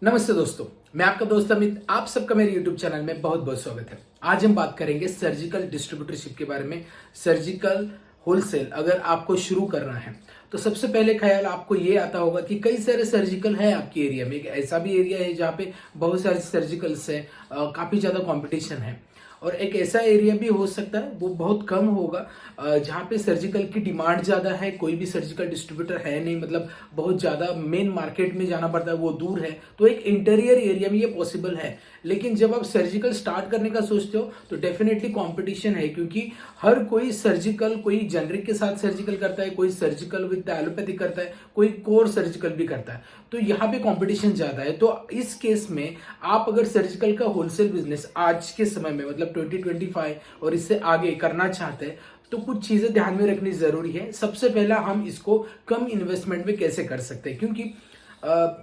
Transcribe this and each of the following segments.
नमस्ते दोस्तों, मैं आपका दोस्त अमित। आप सबका मेरे YouTube चैनल में बहुत बहुत स्वागत है। आज हम बात करेंगे सर्जिकल डिस्ट्रीब्यूटरशिप के बारे में। सर्जिकल होलसेल अगर आपको शुरू करना है तो सबसे पहले ख्याल आपको ये आता होगा कि कई सारे सर्जिकल है आपके एरिया में। एक ऐसा भी एरिया है जहाँ पे बहुत सारे सर्जिकल्स है, काफ़ी ज़्यादा कॉम्पिटिशन है। और एक ऐसा एरिया भी हो सकता है, वो बहुत कम होगा, जहाँ पे सर्जिकल की डिमांड ज़्यादा है, कोई भी सर्जिकल डिस्ट्रीब्यूटर है नहीं, मतलब बहुत ज़्यादा मेन मार्केट में जाना पड़ता है, वो दूर है। तो एक इंटीरियर एरिया में ये पॉसिबल है। लेकिन जब आप सर्जिकल स्टार्ट करने का सोचते हो तो डेफिनेटली कंपटीशन है, क्योंकि हर कोई सर्जिकल, कोई जेनरिक के साथ सर्जिकल करता है, कोई सर्जिकल विद एलोपैथी करता है, कोई कोर सर्जिकल भी करता है। तो यहाँ पे कंपटीशन ज़्यादा है। तो इस केस में आप अगर सर्जिकल का होलसेल बिजनेस आज के समय में, मतलब 2025 और इससे आगे करना चाहते हैं, तो कुछ चीजें ध्यान में रखनी जरूरी है। सबसे पहला, हम इसको कम इन्वेस्टमेंट में कैसे कर सकते हैं, क्योंकि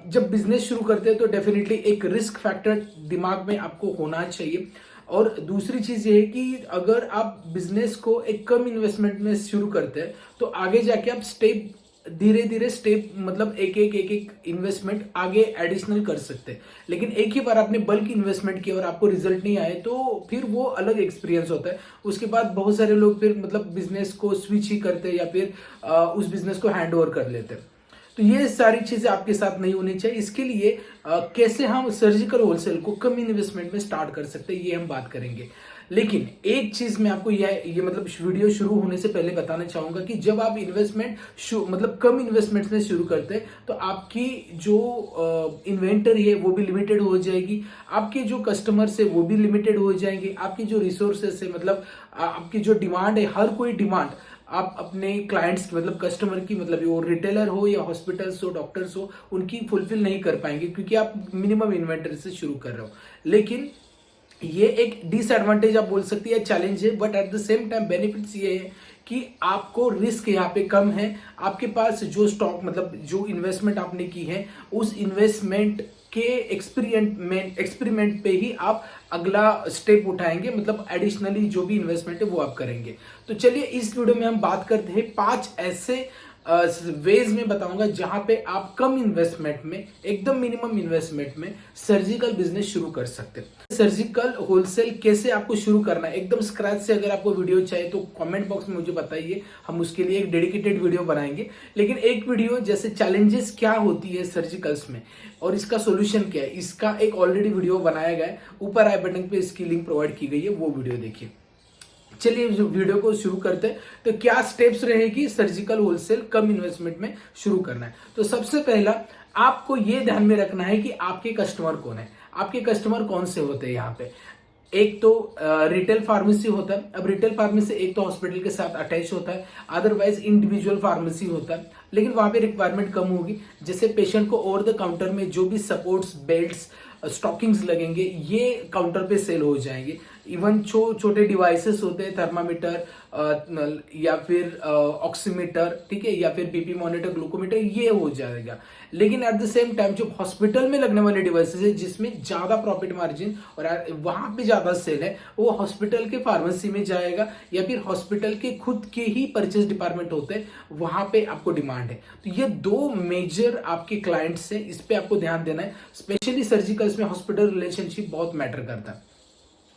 जब बिजनेस शुरू करते हैं तो डेफिनेटली एक रिस्क फैक्टर दिमाग में आपको होना चाहिए। और दूसरी चीज ये है कि अगर आप बिजनेस को एक कम इन्वेस्टमेंट में शुरू करते हैं तो आगे जाके आप स्टेप धीरे धीरे स्टेप, मतलब एक एक इन्वेस्टमेंट आगे एडिशनल कर सकते हैं। लेकिन एक ही बार आपने बल्क इन्वेस्टमेंट किया और आपको रिजल्ट नहीं आए तो फिर वो अलग एक्सपीरियंस होता है। उसके बाद बहुत सारे लोग फिर मतलब बिजनेस को स्विच ही करते हैं या फिर उस बिजनेस को हैंड ओवर कर लेते हैं। तो ये सारी चीजें आपके साथ नहीं होनी चाहिए। इसके लिए कैसे हम सर्जिकल होलसेल को कम इन्वेस्टमेंट में स्टार्ट कर सकते हैं, ये हम बात करेंगे। लेकिन एक चीज मैं आपको ये मतलब वीडियो शुरू होने से पहले बताना चाहूंगा कि जब आप इन्वेस्टमेंट मतलब कम इन्वेस्टमेंट में शुरू करते हैं तो आपकी जो इन्वेंटरी है वो भी लिमिटेड हो जाएगी, आपके जो कस्टमर्स है वो भी लिमिटेड हो जाएंगे, आपकी जो रिसोर्सेस है, मतलब आपकी जो डिमांड है, हर कोई डिमांड आप अपने क्लाइंट्स मतलब कस्टमर की, मतलब वो रिटेलर हो या हॉस्पिटल्स हो, डॉक्टर्स हो, उनकी फुलफिल नहीं कर पाएंगे, क्योंकि आप मिनिमम इन्वेंटरी से शुरू कर रहे हो। लेकिन ये एक डिसएडवांटेज आप बोल सकती है, चैलेंज है, but at the same time benefits ये है कि आपको रिस्क यहाँ पे कम है। आपके पास जो स्टॉक, मतलब जो इन्वेस्टमेंट आपने की है, उस इन्वेस्टमेंट के एक्सपेरिमेंट पे ही आप अगला स्टेप उठाएंगे, मतलब एडिशनली जो भी इन्वेस्टमेंट है वो आप करेंगे। तो चलिए इस वीडियो में हम बात करते हैं 5 ऐसे वेज में बताऊंगा जहां पे आप कम इन्वेस्टमेंट में, एकदम मिनिमम इन्वेस्टमेंट में सर्जिकल बिजनेस शुरू कर सकते हैं। सर्जिकल होलसेल कैसे आपको शुरू करना है एकदम स्क्रैच से, अगर आपको वीडियो चाहिए तो कमेंट बॉक्स में मुझे बताइए, हम उसके लिए एक डेडिकेटेड वीडियो बनाएंगे। लेकिन एक वीडियो जैसे चैलेंजेस क्या होती है सर्जिकल्स में और इसका सोल्यूशन क्या है, इसका एक ऑलरेडी वीडियो बनाया गया है, ऊपर आई बटन पे इसकी लिंक प्रोवाइड की गई है, वो वीडियो देखिए। चलिए वीडियो को शुरू करते हैं। तो क्या स्टेप्स रहेगी सर्जिकल होलसेल कम इन्वेस्टमेंट में शुरू करना है। तो सबसे पहला आपको यह ध्यान में रखना है कि आपके कस्टमर कौन है। आपके कस्टमर कौन से होते हैं यहाँ पे। एक तो रिटेल फार्मेसी होता है। अब रिटेल फार्मेसी एक तो हॉस्पिटल के साथ अटैच होता है, अदरवाइज इंडिविजुअल फार्मेसी होता है, लेकिन वहां पे रिक्वायरमेंट कम होगी। जैसे पेशेंट को ओवर द काउंटर में जो भी सपोर्ट्स, बेल्ट्स, स्टॉकिंग्स लगेंगे, ये काउंटर पे सेल हो जाएंगे। इवन छोटे डिवाइसेस होते हैं, थर्मामीटर या फिर ऑक्सीमीटर, ठीक है, या फिर बीपी मॉनिटर, ग्लूकोमीटर, ये हो जाएगा। लेकिन एट द सेम टाइम जो हॉस्पिटल में लगने वाले डिवाइसेस है, जिसमें ज्यादा प्रॉफिट मार्जिन और वहां पे ज्यादा सेल है, वो हॉस्पिटल के फार्मेसी में जाएगा या फिर हॉस्पिटल के खुद के ही परचेज डिपार्टमेंट होते हैं, वहां पे आपको डिमांड है। तो ये दो मेजर आपके क्लाइंट्स है, इस पे आपको ध्यान देना है। स्पेशली सर्जिकल्स में हॉस्पिटल रिलेशनशिप बहुत मैटर करता है।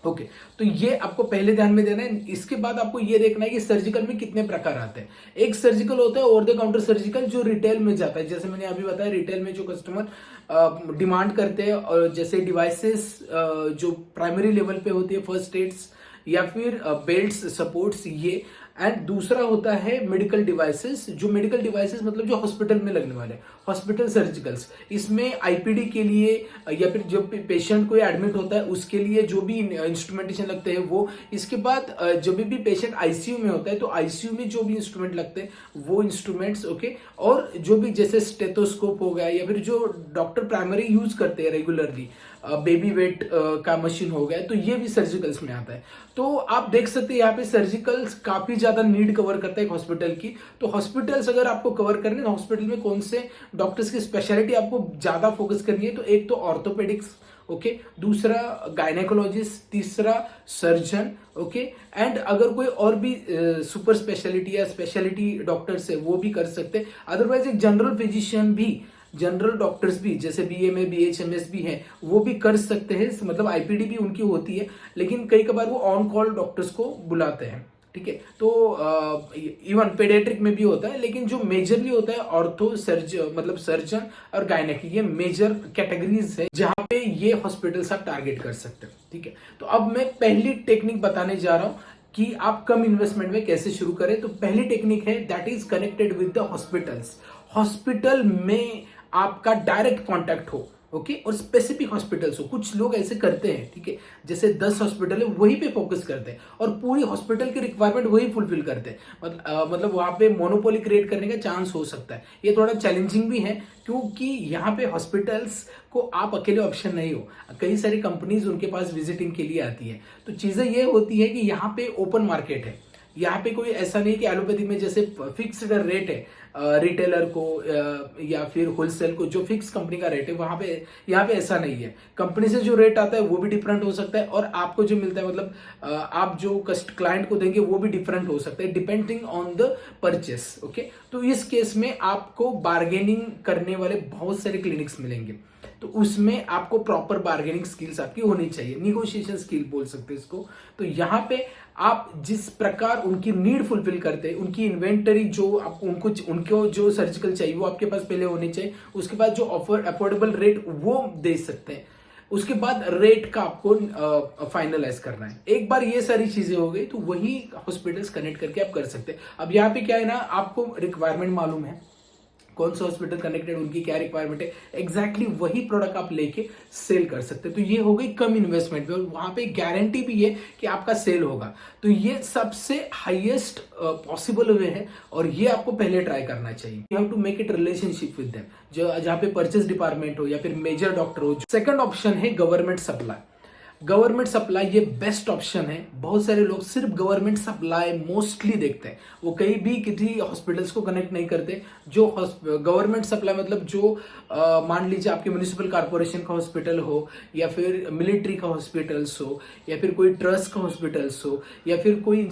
ओके, तो ये आपको पहले ध्यान में देना है। इसके बाद आपको ये देखना है कि सर्जिकल में कितने प्रकार आते हैं। एक सर्जिकल होता है ओवर द काउंटर सर्जिकल, जो रिटेल में जाता है। जैसे मैंने अभी बताया, रिटेल में जो कस्टमर डिमांड करते हैं, और जैसे डिवाइसेस जो प्राइमरी लेवल पे होती है, फर्स्ट एड्स या फिर बेल्ट्स, सपोर्ट्स, ये। एंड दूसरा होता है मेडिकल डिवाइसेस। जो मेडिकल डिवाइसेस मतलब जो हॉस्पिटल में लगने वाले, हॉस्पिटल सर्जिकल्स। इसमें आईपीडी के लिए या फिर जब पेशेंट कोई एडमिट होता है उसके लिए जो भी इंस्ट्रूमेंटेशन लगते हैं वो। इसके बाद जब भी पेशेंट आईसीयू में होता है तो आईसीयू में जो भी इंस्ट्रूमेंट लगते हैं वो इंस्ट्रूमेंट्स, ओके। और जो भी जैसे स्टेथोस्कोप हो गया या फिर जो डॉक्टर प्राइमरी यूज करते हैं रेगुलरली, बेबी वेट का मशीन हो गया, तो ये भी सर्जिकल्स में आता है। तो आप देख सकते हैं यहाँ पे सर्जिकल्स काफी ज्यादा नीड कवर करता है हॉस्पिटल की। तो हॉस्पिटल्स अगर आपको कवर करने, हॉस्पिटल में कौन से डॉक्टर्स की स्पेशलिटी आपको ज्यादा फोकस करनी है, तो एक तो ऑर्थोपेडिक्स, ओके, दूसरा गायनेकोलॉजिस्ट, तीसरा सर्जन, ओके। एंड अगर कोई और भी सुपर स्पेशलिटी या स्पेशलिटी डॉक्टर्स है वो भी कर सकते हैं। अदरवाइज एक जनरल फिजिशियन भी जनरल डॉक्टर्स भी जैसे बीएमए बीएचएमएस भी हैं वो भी कर सकते हैं, मतलब आईपीडी भी उनकी होती है, लेकिन कई कबार वो ऑन कॉल डॉक्टर्स को बुलाते हैं। ठीक है, तो इवन पेडियाट्रिक में भी होता है, लेकिन जो मेजरली होता है ऑर्थो मतलब सर्जन और गायनेक, ये मेजर कैटेगरीज है जहां पे ये हॉस्पिटल्स आप टारगेट कर सकते हो। ठीक है, तो अब मैं पहली टेक्निक बताने जा रहा हूं कि आप कम इन्वेस्टमेंट में कैसे शुरू करें। तो पहली टेक्निक है that is connected with the hospitals. Hospital में आपका डायरेक्ट कॉन्टैक्ट हो, ओके, और स्पेसिफिक हॉस्पिटल्स हो। कुछ लोग ऐसे करते हैं, ठीक है, जैसे 10 हॉस्पिटल है वहीं पे फोकस करते हैं और पूरी हॉस्पिटल की रिक्वायरमेंट वही फुलफिल करते हैं। मतलब वहां पे मोनोपोली क्रिएट करने का चांस हो सकता है। ये थोड़ा चैलेंजिंग भी है क्योंकि यहाँ पे हॉस्पिटल्स को आप अकेले ऑप्शन नहीं हो, कई सारी कंपनीज उनके पास विजिटिंग के लिए आती है। तो चीजें ये होती है कि यहाँ पे ओपन मार्केट है, यहाँ पे कोई ऐसा नहीं कि एलोपैथी में जैसे फिक्स्ड रेट है रिटेलर को या फिर होलसेल को जो फिक्स कंपनी का रेट है, वहां पे यहाँ पे ऐसा नहीं है। कंपनी से जो रेट आता है वो भी डिफरेंट हो सकता है और आपको जो मिलता है मतलब आप जो क्लाइंट को देंगे वो भी डिफरेंट हो सकता है depending on the purchase. Okay, तो इस केस में आपको बार्गेनिंग करने वाले बहुत सारे क्लिनिक्स मिलेंगे, तो उसमें आपको प्रॉपर बार्गेनिंग स्किल्स आपकी होनी चाहिए, निगोशिएशन स्किल बोल सकते हैं इसको। तो यहाँ पे आप जिस प्रकार उनकी नीड फुलफिल करते हैं, उनकी इन्वेंटरी जो आपको उनको जो सर्जिकल चाहिए वो आपके पास पहले होनी चाहिए, उसके बाद जो अफोर्डेबल रेट वो दे सकते हैं, उसके बाद रेट का आपको फाइनलाइज करना है। एक बार ये सारी चीजें हो गई तो वही हॉस्पिटल्स कनेक्ट करके आप कर सकते हैं। अब यहाँ पे क्या है ना, आपको रिक्वायरमेंट मालूम है कौन सा हॉस्पिटल कनेक्टेड, उनकी क्या रिक्वायरमेंट है, एग्जैक्टली वही प्रोडक्ट आप लेके सेल कर सकते हैं। तो ये हो गई कम इन्वेस्टमेंट में और वहां पे गारंटी भी है कि आपका सेल होगा। तो ये सबसे हाईएस्ट पॉसिबल वे है और ये आपको पहले ट्राई करना चाहिए। You have to make it relationship with them, जो जहां पे परचेस डिपार्टमेंट हो या फिर मेजर डॉक्टर हो। सेकंड ऑप्शन है गवर्नमेंट सप्लाई। गवर्नमेंट सप्लाई ये बेस्ट ऑप्शन है। बहुत सारे लोग सिर्फ गवर्नमेंट सप्लाई मोस्टली देखते हैं, वो कहीं भी किसी हॉस्पिटल्स को कनेक्ट नहीं करते। जो गवर्नमेंट सप्लाई मतलब जो मान लीजिए आपके म्युनिसिपल कॉर्पोरेशन का हॉस्पिटल हो या फिर मिलिट्री का हॉस्पिटल्स हो या फिर कोई ट्रस्ट का हॉस्पिटल्स हो या फिर कोई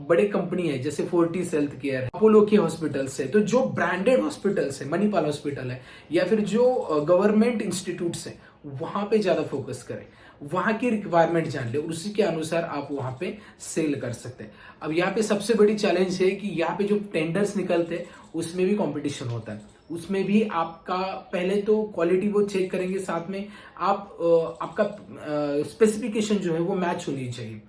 बड़े कंपनी है जैसे फोर्टिस हेल्थ केयर है, अपोलो के हॉस्पिटल्स है, तो जो ब्रांडेड हॉस्पिटल्स है, मणिपाल हॉस्पिटल है या फिर जो गवर्नमेंट इंस्टीट्यूट्स है, वहां पे ज्यादा फोकस करें, वहां की रिक्वायरमेंट जान ले और उसी के अनुसार आप वहां पे सेल कर सकते हैं। अब यहाँ पे सबसे बड़ी चैलेंज है कि यहाँ पे जो टेंडर्स निकलते हैं उसमें भी कंपटीशन होता है, उसमें भी आपका पहले तो क्वालिटी वो चेक करेंगे, साथ में आपका स्पेसिफिकेशन जो है वो मैच होनी चाहिए।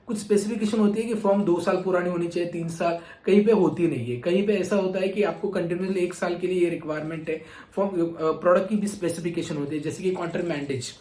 कुछ स्पेसिफिकेशन होती है कि फॉर्म 2 साल पुरानी होनी चाहिए, 3 साल, कहीं पे होती नहीं है। कहीं पे ऐसा होता है कि आपको कंटिन्यूसली 1 साल के लिए ये रिक्वायरमेंट है। फॉर्म प्रोडक्ट की भी स्पेसिफिकेशन होती है, जैसे कि कॉन्टर बैंडेज,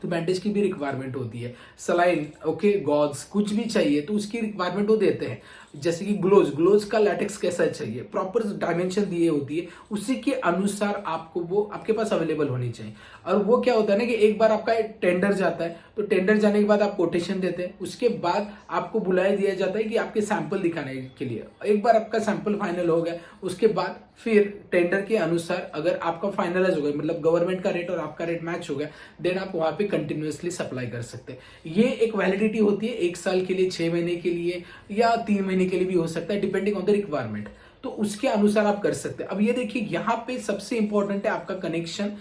तो बैंडेज की भी रिक्वायरमेंट होती है। सलाइन, ओके, गॉज, कुछ भी चाहिए तो उसकी रिक्वायरमेंट वो देते हैं। जैसे कि ग्लोज का लैटेक्स कैसा चाहिए, प्रॉपर डायमेंशन दिए होती है, उसी के अनुसार आपको वो आपके पास अवेलेबल होनी चाहिए। और वो क्या होता है ना कि एक बार आपका टेंडर जाता है तो टेंडर जाने के बाद आप कोटेशन देते हैं, उसके बाद आपको बुलाया दिया जाता है कि आपके सैंपल दिखाने के लिए। एक बार आपका सैंपल फाइनल हो गया उसके बाद फिर टेंडर के अनुसार अगर आपका फाइनलाइज हो गया, मतलब गवर्नमेंट का रेट और आपका रेट मैच हो गया, देन आप वहां पे कंटिन्यूअसली सप्लाई कर सकते हैं। ये एक वैलिडिटी होती है 1 साल के लिए, 6 महीने के लिए या 3 महीने के लिए भी हो सकता है, डिपेंडिंग ऑन द रिक्वायरमेंट। तो उसके अनुसार आप कर सकते हैं। अब ये देखिए यहाँ पे सबसे इंपॉर्टेंट है आपका कनेक्शन,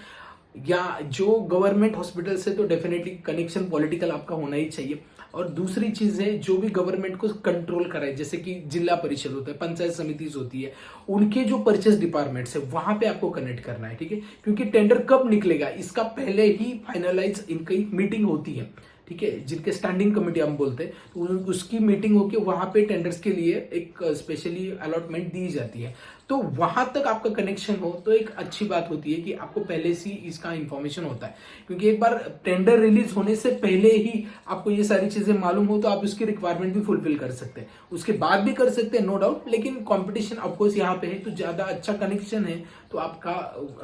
या जो गवर्नमेंट हॉस्पिटल से तो डेफिनेटली कनेक्शन पॉलिटिकल आपका होना ही चाहिए। और दूसरी चीज है जो भी गवर्नमेंट को कंट्रोल कराए, जैसे कि जिला परिषद होता है, पंचायत समिति होती है, उनके जो परचेस डिपार्टमेंट्स है वहां पे आपको कनेक्ट करना है। ठीक है, क्योंकि टेंडर कब निकलेगा इसका पहले ही फाइनलाइज इनकी मीटिंग होती है। ठीक है, जिनके स्टैंडिंग कमेटी हम बोलते हैं, तो उसकी मीटिंग होकर वहां पे टेंडर्स के लिए एक स्पेशली अलॉटमेंट दी जाती है। तो वहां तक आपका कनेक्शन हो तो एक अच्छी बात होती है कि आपको पहले से इसका इंफॉर्मेशन होता है, क्योंकि एक बार टेंडर रिलीज होने से पहले ही आपको ये सारी चीजें मालूम हो तो आप उसकी रिक्वायरमेंट भी फुलफिल कर सकते हैं, उसके बाद भी कर सकते हैं, नो डाउट। लेकिन कंपटीशन ऑफकोर्स यहाँ पे है तो ज्यादा अच्छा कनेक्शन है तो आपका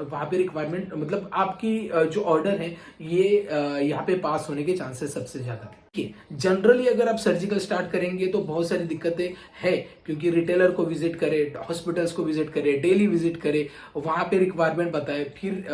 वहां पे रिक्वायरमेंट मतलब आपकी जो ऑर्डर है ये यहाँ पे पास होने के चांसेस सबसे ज्यादा। जनरली अगर आप सर्जिकल स्टार्ट करेंगे तो बहुत सारी दिक्कतें हैं, क्योंकि रिटेलर को विजिट करें, हॉस्पिटल्स को विजिट करें, डेली विजिट करें, वहां पे रिक्वायरमेंट बताए, फिर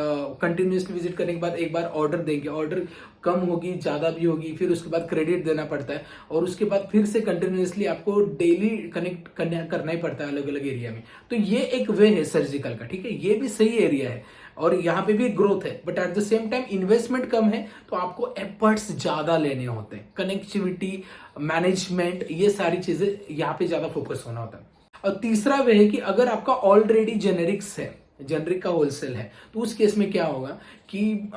कंटिन्यूसली विजिट करने के बाद एक बार ऑर्डर देंगे, ऑर्डर कम होगी ज्यादा भी होगी, फिर उसके बाद क्रेडिट देना पड़ता है और उसके बाद फिर से कंटिन्यूसली आपको डेली कनेक्ट करना ही पड़ता है अलग अलग एरिया में। तो ये एक वे है सर्जिकल का, ठीक है, ये भी सही एरिया है। और यहाँ पे भी ग्रोथ है, but at the same time investment कम है, तो आपको एफर्ट्स ज़्यादा लेने होते हैं। कनेक्टिविटी, मैनेजमेंट, ये सारी चीज़ें यहाँ पे ज़्यादा फोकस होना होता है। और तीसरा वह है कि अगर आपका ऑलरेडी जेनेरिक्स है, जेनरिक का होलसेल है, तो उस केस में क्या होगा कि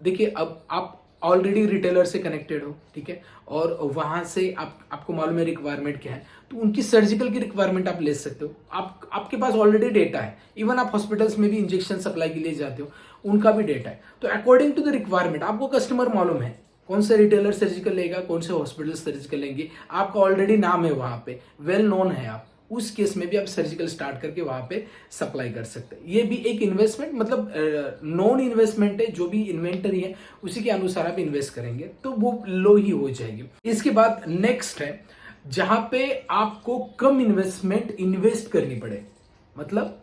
देखिए, अब आप ऑलरेडी रिटेलर से कनेक्टेड हो, ठीक है, और वहां से आपको मालूम है रिक्वायरमेंट क्या है, तो उनकी सर्जिकल की रिक्वायरमेंट आप ले सकते हो। आपके पास ऑलरेडी डेटा है, इवन आप हॉस्पिटल्स में भी इंजेक्शन सप्लाई के लिए जाते हो, उनका भी डेटा है। तो अकॉर्डिंग टू द रिक्वायरमेंट आपको कस्टमर मालूम है कौन सा रिटेलर सर्जिकल लेगा, कौन से हॉस्पिटल सर्जिकल लेंगे, आपका ऑलरेडी नाम है वहां पे, वेल नोन है आप, उस केस में भी आप सर्जिकल स्टार्ट करके वहां पे सप्लाई कर सकते हैं। ये भी एक इन्वेस्टमेंट, मतलब नॉन इन्वेस्टमेंट है, जो भी इन्वेंटरी है उसी के अनुसार आप इन्वेस्ट करेंगे तो वो लो ही हो जाएगी। इसके बाद नेक्स्ट है जहां पे आपको कम इन्वेस्टमेंट इन्वेस्ट करनी पड़े, मतलब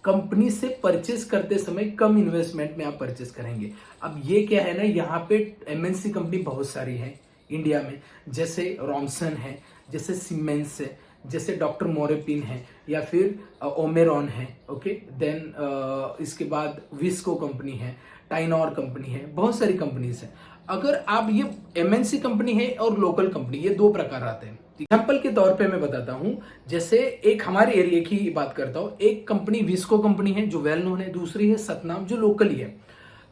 कंपनी से परचेस करते समय कम इन्वेस्टमेंट में आप परचेस करेंगे। अब ये क्या है ना, यहाँ पे एमएनसी कंपनी बहुत सारी है इंडिया में, जैसे रॉमसन है, जैसे सीमेंस है, जैसे डॉक्टर मोरेपिन है, या फिर ओमेरॉन है, ओके, देन इसके बाद विस्को कंपनी है, टाइनॉर कंपनी है, बहुत सारी कंपनीज है। अगर आप ये एमएनसी कंपनी है और लोकल कंपनी, ये दो प्रकार आते हैं। एग्जाम्पल के तौर पे मैं बताता हूं, जैसे एक हमारे एरिया की बात करता हूं, एक कंपनी विस्को कंपनी है जो वेल नोन है, दूसरी है सतनाम जो लोकल ही है।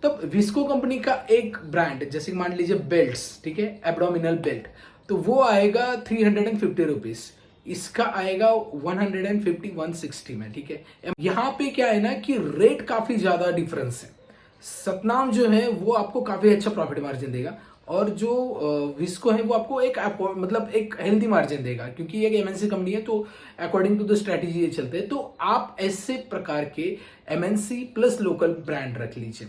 तब विस्को कंपनी का एक ब्रांड, जैसे मान लीजिए बेल्ट्स, ठीक है, एब्डोमिनल बेल्ट, तो वो आएगा 350 रुपीज, इसका आएगा 150 160 में, ठीक है। यहाँ पे क्या है ना कि रेट काफी ज्यादा डिफरेंस है। सतनाम जो है वो आपको काफी अच्छा प्रॉफिट मार्जिन देगा, और जो विस्को है वो आपको एक मतलब एक हेल्दी मार्जिन देगा, क्योंकि एक एमएनसी कंपनी है, तो अकॉर्डिंग टू द स्ट्रेटेजी ये चलते हैं। तो आप ऐसे प्रकार के एमएनसी प्लस लोकल ब्रांड रख लीजिए,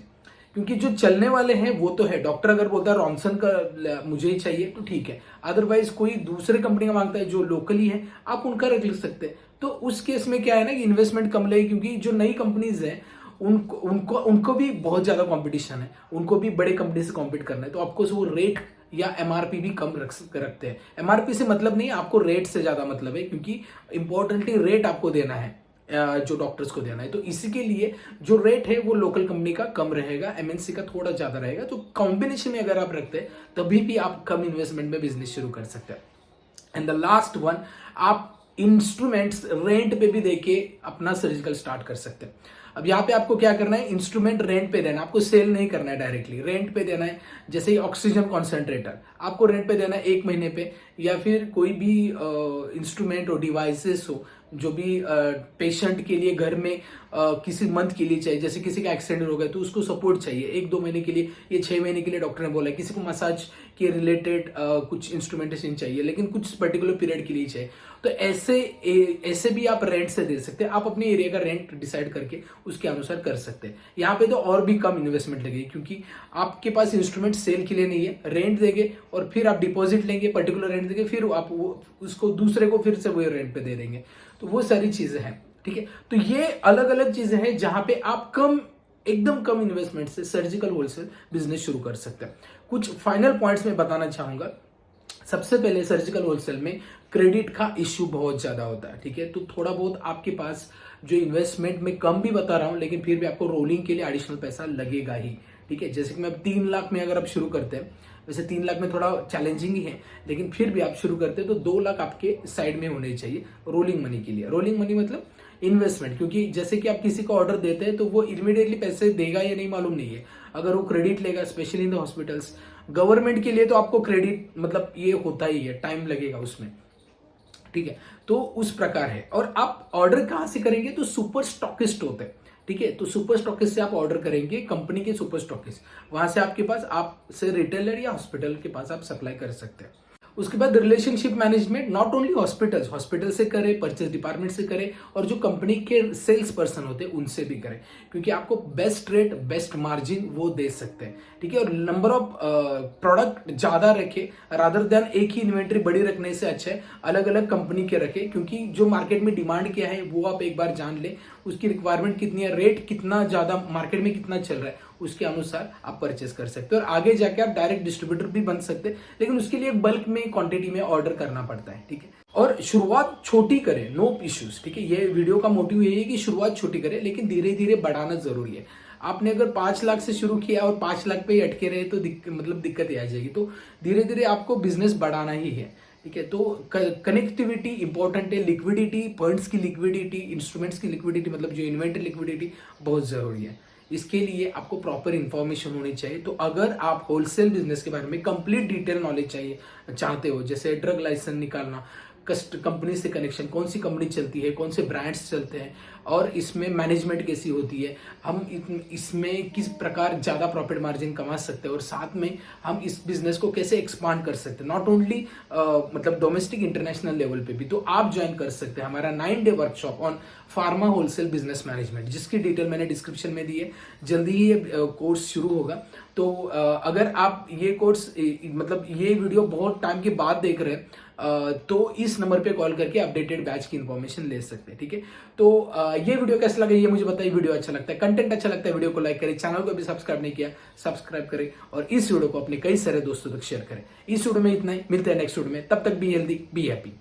क्योंकि जो चलने वाले हैं वो तो है। डॉक्टर अगर बोलता है रॉमसन का मुझे ही चाहिए तो ठीक है, अदरवाइज कोई दूसरे कंपनी का मांगता है जो लोकली है, आप उनका रख सकते हैं। तो उस केस में क्या है ना कि इन्वेस्टमेंट कम लगेगी, क्योंकि जो नई कंपनीज है उनको भी बहुत ज्यादा कंपटीशन है, उनको भी बड़े कंपनी से कॉम्पीट करना है, तो आपको वो रेट या एमआरपी भी कम रखते हैं। एमआरपी से मतलब नहीं, आपको रेट से ज्यादा मतलब है, क्योंकि इंपॉर्टेंटली रेट आपको देना है जो डॉक्टर्स को देना है। तो इसी के लिए जो रेट है वो लोकल कंपनी का कम रहेगा, एमएनसी का थोड़ा ज्यादा रहेगा। तो कॉम्बिनेशन में अगर आप रखते हैं तभी भी आप कम इन्वेस्टमेंट में बिजनेस शुरू कर सकते हैं। एंड द लास्ट वन, आप इंस्ट्रूमेंट्स रेंट पे भी देके अपना सर्जिकल स्टार्ट कर सकते हैं। अब यहाँ पे आपको क्या करना है, इंस्ट्रूमेंट रेंट पे देना है, आपको सेल नहीं करना है, डायरेक्टली रेंट पे देना है। जैसे ऑक्सीजन कॉन्सेंट्रेटर आपको रेंट पे देना है 1 महीने पे, या फिर कोई भी इंस्ट्रूमेंट और डिवाइसेस हो जो भी पेशेंट के लिए घर में किसी मंथ के लिए चाहिए, जैसे किसी का एक्सीडेंट हो गया तो उसको सपोर्ट चाहिए 1-2 महीने के लिए, ये 6 महीने के लिए डॉक्टर ने बोला है। किसी को मसाज के रिलेटेड कुछ इंस्ट्रूमेंटेशन चाहिए, लेकिन कुछ पर्टिकुलर पीरियड के लिए चाहिए, तो ऐसे भी आप रेंट से दे सकते हैं। आप अपने एरिया का रेंट डिसाइड करके उसके अनुसार कर सकते हैं। यहाँ पे तो और भी कम इन्वेस्टमेंट लगेगी, क्योंकि आपके पास इंस्ट्रूमेंट सेल के लिए नहीं है, रेंट देंगे और फिर आप डिपॉजिट लेंगे, पर्टिकुलर रेंट देंगे, फिर आप उसको दूसरे को फिर से वही रेंट पे दे देंगे। तो वो सारी चीजें हैं, ठीक है। तो ये अलग अलग चीजें हैं जहां पे आप एकदम कम इन्वेस्टमेंट से सर्जिकल होलसेल बिजनेस शुरू कर सकते हैं। कुछ फाइनल पॉइंट्स में बताना चाहूंगा। सबसे पहले सर्जिकल होलसेल में क्रेडिट का इश्यू बहुत ज्यादा होता है, ठीक है। तो थोड़ा बहुत आपके पास जो इन्वेस्टमेंट में कम भी बता रहा हूं, लेकिन फिर भी आपको रोलिंग के लिए एडिशनल पैसा लगेगा ही, ठीक है। जैसे कि मैं 3 लाख में अगर आप शुरू करते हैं, वैसे 3 लाख में थोड़ा चैलेंजिंग ही है, लेकिन फिर भी आप शुरू करते हैं तो 2 लाख आपके साइड में होने चाहिए रोलिंग मनी के लिए। रोलिंग मनी मतलब इन्वेस्टमेंट, क्योंकि जैसे कि आप किसी को ऑर्डर देते हैं तो वो इमीडिएटली पैसे देगा या नहीं मालूम नहीं है। अगर वो क्रेडिट लेगा, specially in the hospitals, government के लिए तो आपको क्रेडिट मतलब ये होता ही है, टाइम लगेगा उसमें, ठीक है। तो उस प्रकार है। और आप ऑर्डर कहां से करेंगे, तो सुपर स्टॉकिस्ट होते हैं, ठीक है। तो सुपर स्टॉकिस्ट से आप ऑर्डर करेंगे, कंपनी के सुपर स्टॉकिस्ट, वहां से आपके पास आपसे रिटेलर या हॉस्पिटल के पास आप सप्लाई कर सकते हैं। उसके बाद relationship management, not only hospital से करे, परचेज डिपार्टमेंट से करे, और जो कंपनी के सेल्स पर्सन होते हैं उनसे भी करें, क्योंकि आपको बेस्ट रेट बेस्ट मार्जिन वो दे सकते हैं, ठीक है। और नंबर ऑफ प्रोडक्ट ज्यादा रखे रादर देन एक ही इन्वेंट्री बड़ी रखने से अच्छा है अलग अलग कंपनी के रखे, क्योंकि जो मार्केट में डिमांड क्या है वो आप एक बार जान ले, उसकी रिक्वायरमेंट कितनी है, रेट कितना ज्यादा मार्केट में कितना चल रहा है, उसके अनुसार आप परचेस कर सकते हो। और आगे जाके आप डायरेक्ट डिस्ट्रीब्यूटर भी बन सकते हैं, लेकिन उसके लिए बल्क में क्वांटिटी में ऑर्डर करना पड़ता है, ठीक है। और शुरुआत छोटी करें, नो इश्यूज, ठीक है। ये वीडियो का मोटिव यही है कि शुरुआत छोटी करें, लेकिन धीरे धीरे बढ़ाना जरूरी है। आपने अगर 5 लाख से शुरू किया और 5 लाख पे ही अटके रहे तो दिक्कत ही आ जाएगी। तो धीरे धीरे आपको बिजनेस बढ़ाना ही है, ठीक है। तो कनेक्टिविटी इंपॉर्टेंट है, लिक्विडिटी, फंड्स की लिक्विडिटी, इंस्ट्रूमेंट्स की लिक्विडिटी, मतलब जो इन्वेंटरी लिक्विडिटी बहुत ज़रूरी है। इसके लिए आपको प्रॉपर इन्फॉर्मेशन होनी चाहिए। तो अगर आप होलसेल बिजनेस के बारे में कंप्लीट डिटेल नॉलेज चाहिए चाहते हो, जैसे ड्रग लाइसेंस निकालना, कंपनी से कनेक्शन, कौन सी कंपनी चलती है, कौन से ब्रांड्स चलते हैं और इसमें मैनेजमेंट कैसी होती है, हम इसमें किस प्रकार ज़्यादा प्रॉफिट मार्जिन कमा सकते हैं और साथ में हम इस बिजनेस को कैसे एक्सपांड कर सकते हैं, नॉट ओनली मतलब डोमेस्टिक इंटरनेशनल लेवल पे भी, तो आप ज्वाइन कर सकते हैं हमारा 9-डे workshop on pharma wholesale business management, जिसकी डिटेल मैंने डिस्क्रिप्शन में दी है। जल्दी ही ये कोर्स शुरू होगा। तो अगर आप ये कोर्स मतलब ये वीडियो बहुत टाइम के बाद देख रहे हैं तो इस नंबर पे कॉल करके अपडेटेड बैच की इंफॉर्मेशन ले सकते हैं, ठीक है। तो ये वीडियो कैसा लगा ये मुझे बताइए। वीडियो अच्छा लगता है, कंटेंट अच्छा लगता है, वीडियो को लाइक करें, चैनल को अभी सब्सक्राइब नहीं किया सब्सक्राइब करें और इस वीडियो को अपने कई सारे दोस्तों तक शेयर करें। इस वीडियो में इतना ही, मिलते हैं नेक्स्ट वीडियो में, तब तक बी हेल्दी बी हैप्पी।